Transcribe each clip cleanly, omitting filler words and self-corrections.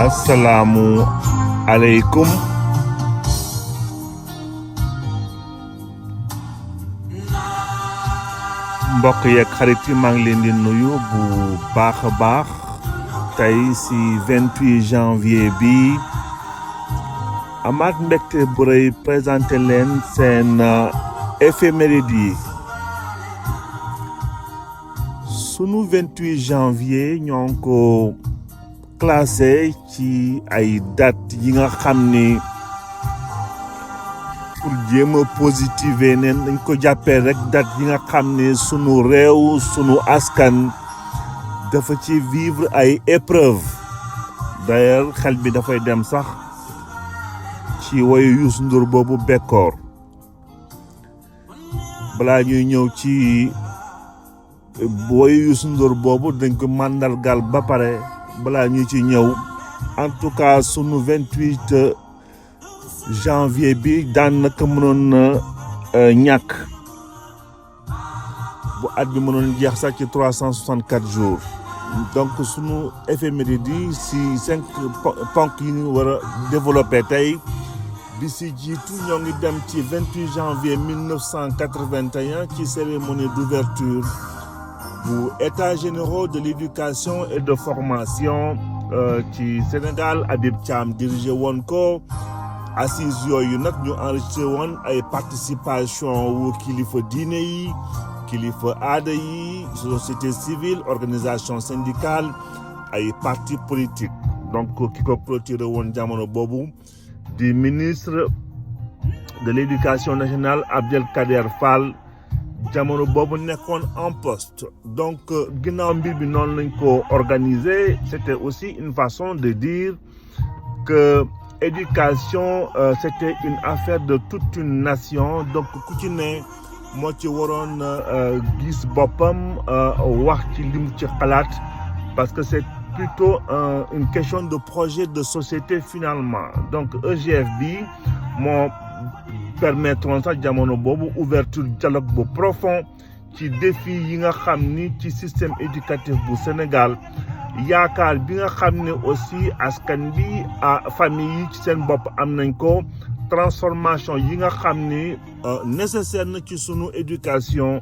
Assalamu alaikum. Mbokk yeeg xarit yi maa ngi leen di nuyu bu baax a baax tey si 28 janvier bi amaat mbégte bu rëy présenté leen seen éphéméride yi sunu 28 janvier ñoo ngi ko classé ci ay date yi nga xam ni pour jéem a positiver neen dañ ko jàppee rek date yi nga xam ne sunu réew sunu askan dafa ci vivre ay épreuves d'ailleurs xel bi dafay dem sax ci woyu Youssou Ndour boobu Bekkoor balaa ñuy ñëw ci woyu Youssou Ndour boobu dañ ko màndargal ba pare balaa ñu ci ñëw en tout cas sunu 28 janvier bi daanaka mënoon na ñàkk bu at bi mënoon jeex sax ci 364 jours donc sunu éphéméride yi si 5 ponk yi ñu war a développé tey bi si jiitu ñoo ngi dem ci 28 janvier 1981 ci cérémonie d'ouverture bu états généraux de l'éducation et de formation ci Sénégal Habib Thiam dirigé woon ko assise yooyu nag ñu enregistré woon ay participation wu kilifa diine yi kilifa aada yi société civile organisation syndicale ay parti politique donc ki ko clôturé woon jamono boobu di ministre de l'éducation nationale Abdelkader Fall jamono boobu nekkoon en poste donc ginnaaw mbir bi noonu lañ ko organisé c'était aussi une façon de dire que éducation c'était une affaire de toute une nation donc ku ci ne moo ci waroon gis boppam wax ci li mu ci xalaat parce que c'est plutôt une question de projet de société finalement donc EGF bi moo permettre sax jamono boobu ouverture dialogue bu profond ci défi yi nga xam ni ci système éducatif bu Sénégal yaakaar bi nga xam ne aussi askan bi famille yi ci seen bopp am nañ ko transformation yi nga xam ni nécessaire na ci sunu éducation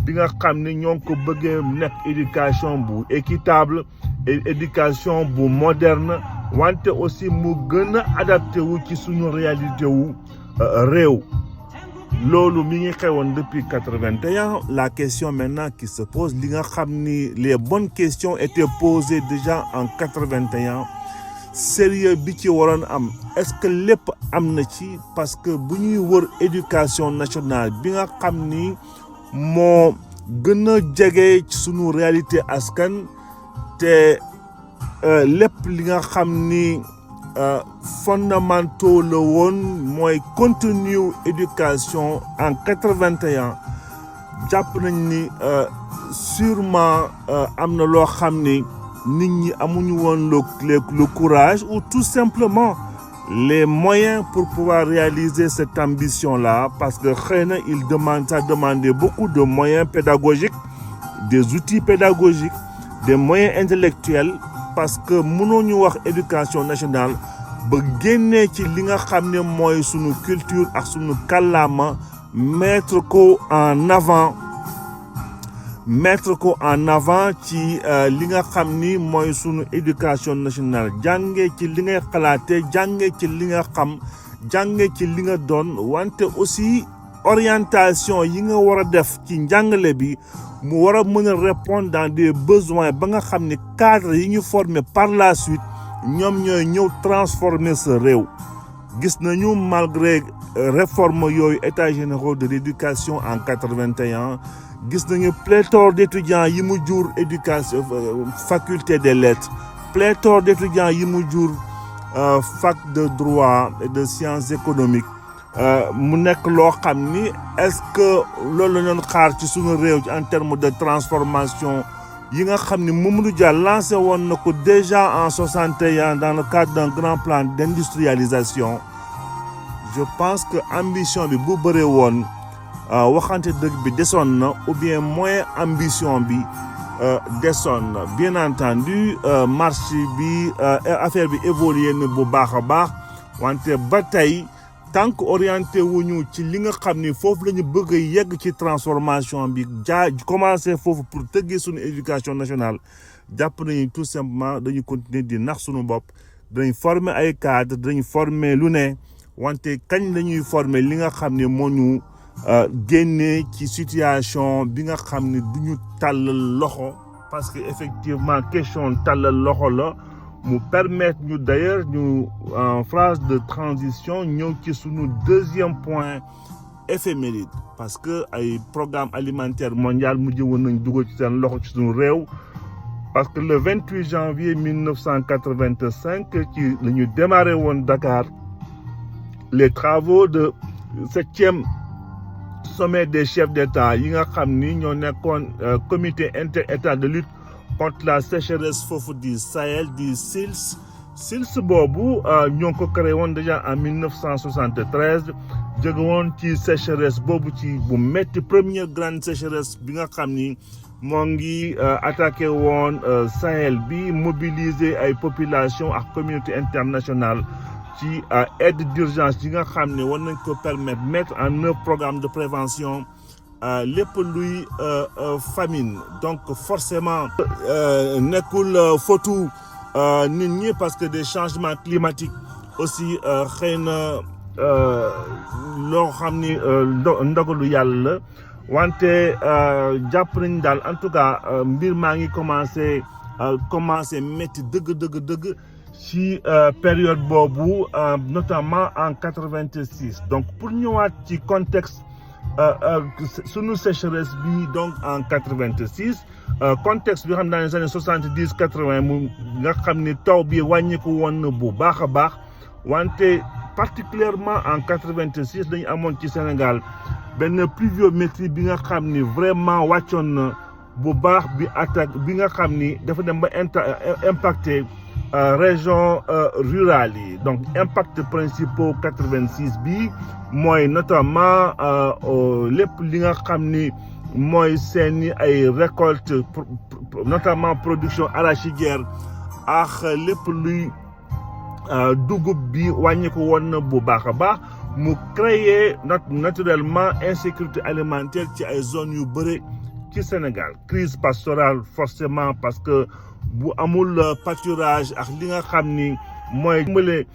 bi nga xam ni ñoo ngi ko bëggee nekk éducation bu équitable et éducation bu moderne wante aussi mu gën a adapté wu ci sunu réalité wu réew loolu mi ngi xewoon depuis 81 la question maintenant qui se pose li nga xam ni les bonnes questions étaient posées déjà en 81 sérieux bi ci waroon am est-ce que lépp am na ci parce que bu ñuy wër éducation nationale bi nga xam ni moo gën a jege ci sunu réalité askan te lépp li nga xam ni fondamentaux la woon mooy contenu éducation en 81 jàpp nañ ni sûrement am na loo xam ni nit ñi amuñu woon le courage ou tout simplement les moyens pour pouvoir réaliser cette ambition-là parce que xëy na ça demandait beaucoup de moyens pédagogiques des outils pédagogiques des moyens intellectuels parce que mënoo ñu wax éducation nationale ba génnee ci li nga xam ne mooy sunu culture ak sunu kàllaama mettre ko en avant ci li nga xam ni mooy sunu éducation nationale jàngee ci li ngay xalaatee jàngee ci li nga xam jàngee ci li nga doon wante aussi orientation yi nga war a def ci njàngale bi mu war a mën a répondre dans des besoins ba nga xam ni cadre yi ñu former par la suite ñoom ñooy ñëw transformer ce réew gis nañu malgré réforme yooyu états généraux de l'éducation en 81 gis nañu pléthore d'étudiants yi mu jur éducation faculté des lettres pléthore d'étudiants yi mu jur fac de droit et de sciences économiques mu nekk loo xam ni est-ce que loolu la ñu xaar ci suñu réew en termes de transformation yi nga xam ni Mamadou Dia lancé woon na ko déjà en 61 dans le cadre d'un grand plan d'industrialisation je pense que ambition bi bu bëree woon waxante dëgg bi desoon na ou bien moins ambition bi desoon bien entendu marche bi affaire bi évolué na bu baax a baax wante ba tey tant que orienté wuñu ci li nga xam ni foofu la ñu bëgg a yegg ci transformation bi commencé foofu pour tëggee suñu éducation nationale jàpp nañu tout simplement dañu continuer di nax suñu bopp dañu former ay cadre dañu former lu ne wante kañ la ñuy former li nga xam ne moo ñu génnee ci situation bi nga xam ne du ñu tàllal loxo parce que effectivement question tàllal loxo la mu permettre ñu d'ailleurs ñu en phase de transition ñëw ci sunu deuxième point éphéméride parce que ay programme alimentaire mondial mujj woon nañ dugal ci seen loxo ci sunu réew parce que le 28 janvier 1985 ci la ñu démarré woon Dakar les travaux de 7e sommet des chefs d'État yi nga xam ni ñoo nekkoon comité inter-État de lutte contre la sécheresse foofu di Sahel di SILS boobu ñoo ko créé woon déjà en 1973 jóge woon ci sécheresse boobu ci bu metti première grande sécheresse bi nga xam ni moo ngi attaqué woon Sahel bi mobiliser ay population ak communauté internationale ci aide d'urgence yi nga xam ne war nañ ko permettre mettre en œuvre programme de prévention lépp luy famine donc forcément nekkul fautu nit ñi parce que des changements climatiques aussi xëy na loo xam ni ndogalu yàlla la wante jàpp nañ daal en tout cas mbir maa ngi commencé métti dëgg ci période boobu notamment en 86 donc pour ñëwaat ci contexte sunu sécheresse bi donc en 86 contexte bi xam naa ne les années 70 80 mu nga xam ni taw bi wàññiku woon na bu baax a baax wante particulièrement en 86 dañu amoon ci Sénégal benn pluviométrie bi nga xam ni vraiment wàccoon na bu baax bi nga xam ni dafa dem ba impacté région rurale yi donc impact principaux 86 bi mooy notamment lépp li nga xam ni mooy seeni ay récolte notamment production arachidière ak lépp luy dugub bi wàññi ko woon na bu baax a baax mu créer naturellement insécurité alimentaire ci ay zones yu bëri ci Sénégal crise pastorale forcément parce que bu amul pâturage ak li nga xam ni mooy dimbale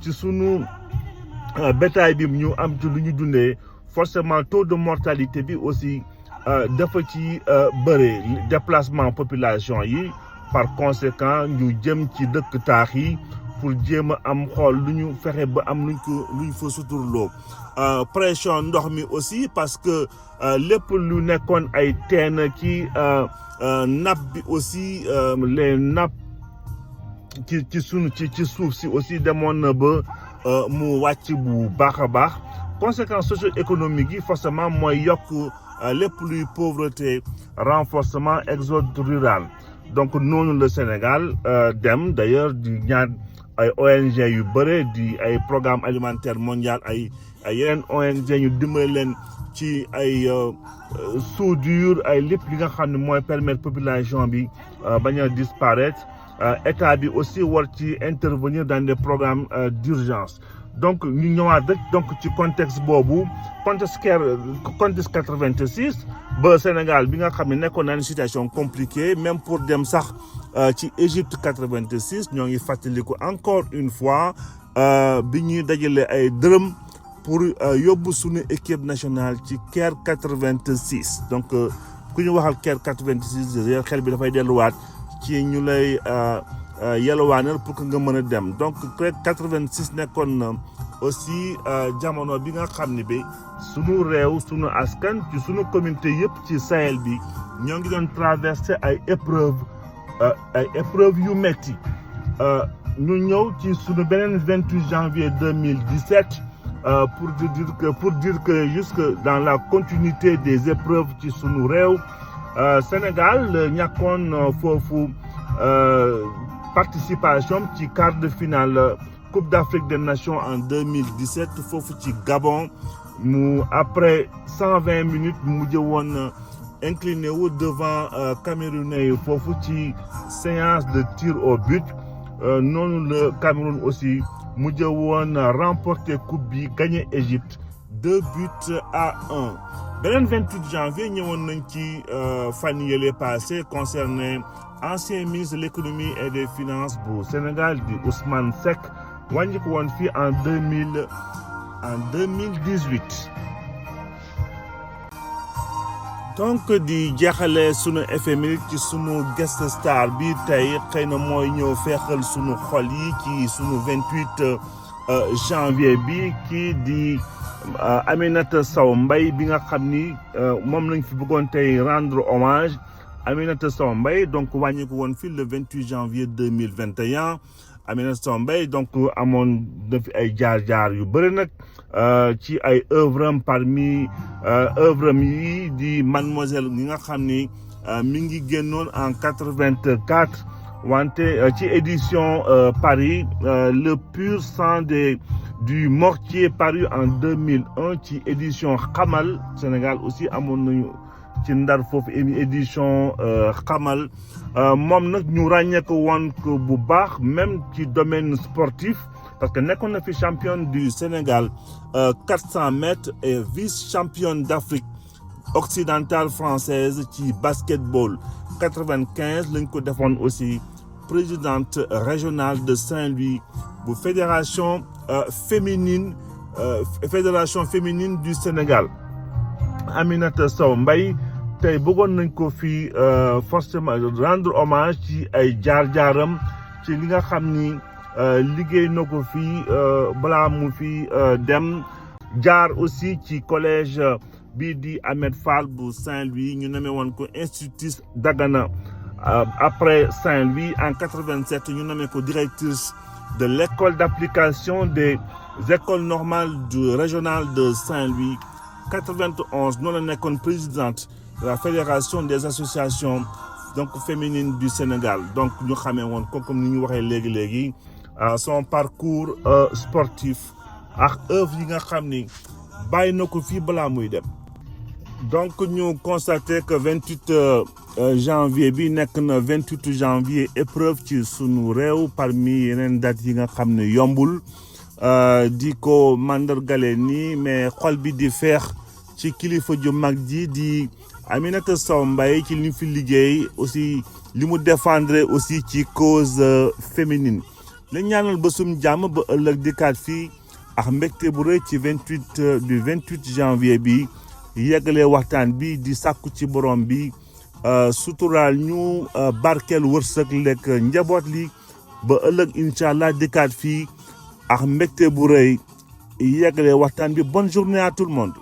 ci sunu bétail bi ñu am ci lu ñu dundee forcément taux de mortalité bi aussi dafa ci bëre déplacement population yi par conséquent ñu jëm ci dëkk taax yi pour jéem a am xool lu ñu fexe ba am luñ fa suturloo pression ndox mi aussi parce que lépp lu nekkoon ay teen ci nappe bi aussi les nappes ci suuf si aussi demoon na ba mu wàcc bu baax a baax conséquences socio-économiques yi forcément mooy yokk lépp luy pauvreté renforcement exode rural donc noonu le Sénégal dem d'ailleurs di ñaan ay ONG yu bëre di ay programme alimentaire mondial ay yeneen ONG ñu dimbale leen ci ay soudure ay lépp li nga xam ne mooy permettre population bi bañ a disparaître état bi aussi war ci intervenir dans des programmes d'urgence donc ñu ñëwaat rek donc ci contexte boobu contexte 86 ba Sénégal bi nga xam ne nekkoon na une situation compliquée même pour dem sax ci Égypte 86 ñoo ngi fàttaliku encore une fois bi ñuy dajale ay dërëm pour yóbbu suñu équipe nationale ci Caire 86 donc ku ñu waxal Caire 86 xel bi dafay delluwaat ci ñu lay yalwaanal pour que nga mën a dem donc Caire 86 nekkoon na aussi jamono bi nga xam ne bi sunu réew sunu askan ci sunu communauté yëpp ci Sahel bi ñoo ngi doon traversé ay épreuves yu metti ñu ñëw ci sunu beneen 28 janvier 2017 pour dire que jusque dans la continuité des épreuves ci sunu réew Sénégal ñàkkoon foofu participation ci quart de finale Coupe d'Afrique des Nations en 2017 foofu ci Gabon mu après 120 minutes mu mujj woon incliné wu devant Camerounais yi foofu ci séance de tir au but noonu le Cameroun aussi mujj woon remporter coupe bi gagné Égypte 2-1. beneen 28 janvier ñëwoon nañ ci fan yële passé concerné ancien ministre de l'économie et des finances bu Sénégal di Ousmane Seck wàññi ko woon fii en 2018. donc di jeexale sunu FMI ci sunu guest star bi tey xëy na mooy ñëw feexal sunu xol yi ci sunu 28 janvier bi kii di Aminata Sow Mbaye bi nga xam ni moom lañ fi bëggoon tey rendre hommage Aminata Sow Mbaye donc wàññi ko woon fii le 28 janvier 2021 Aminata Sow Mbaye donc amoon def ay jaar-jaar yu bëri nag ci ay œuvre am parmi œuvre am yi di Mademoiselle ñi nga xam ni mi ngi génnoon en 84 wante ci édition Paris le pur sang du mortier paru en 2001 ci édition Xamal Sénégal aussi amoon nañu ci Ndar foofu édition Xamal moom nag ñu ràññee ko woon ko bu baax même ci domaine sportif parce que nekkoon na fi championne du Sénégal 400 mètres et vice-championne d'Afrique occidentale française ci basketball 95 lañ ko defoon aussi présidente régionale de Saint-Louis bu fédération féminine du Sénégal Aminata Sow Mbaye tey bëggoon nañ ko fi forcément rendre hommage ci ay jaar-jaaram ci li nga xam ni liggéey na ko fi balaa mu fi dem jaar aussi ci collège bii di Ahmed Fall bu Saint-Louis ñu nommé woon ko institutrice Dagana après Saint-Louis en 87 ñu nommé ko directrice de l'école d'application des écoles normales régionales de Saint-Louis 91 noonu la nekkoon présidente de la fédération des associations donc féminines du Sénégal donc ñu xamee woon ko comme ni ñu waxee léegi son parcours sportif ak œuvre yi nga xam ni bàyyi na ko fii balaa muy dem. donc ñu constaté que 28 janvier bi nekk na 28 janvier épreuve ci sunu réew parmi yeneen dates yi nga xam ne yombul di ko mandargale nii mais xol bi di feex ci kilifa ju mag ji di Aminata Sow Mbaye ci li mu fi liggéey aussi li mu défendre aussi ci cause féminine lañ ñaanal bésum jàmm ba ëllëg dikkaat fii ak mbégte bu rëy ci 28 janvier bi yeggalee waxtaan bi di sàkku ci borom bi suturaal ñu barkeel wërsëg lekk njaboot li ba ëllëg incha allah dikkaat fii ak mbégte bu rëy yeggalee waxtaan bi bonne journée à tout le monde.